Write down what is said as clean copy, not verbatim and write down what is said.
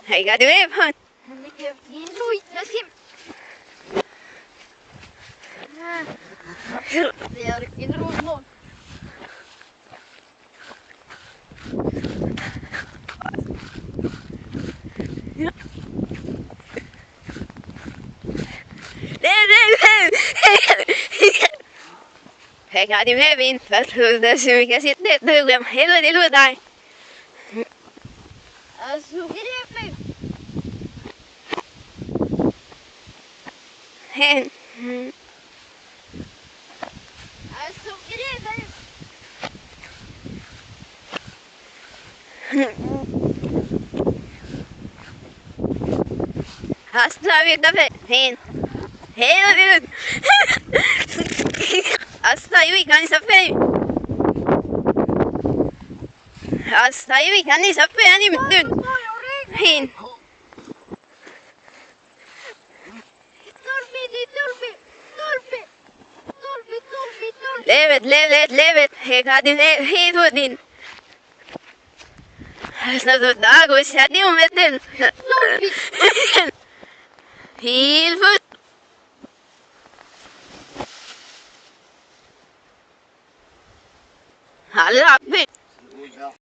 Hej, du är fan. Hej, du är vind fast det suger sitt det dödliga hela det låter där. Hej. Hasta vida ven. Hela tiden. Hasta vi kan inte se. Hasta vi kan inte se ani mitun. Hin. Levet. Hega din hej din. Hasta då dago sätter om vet. Hilfut. Hallå.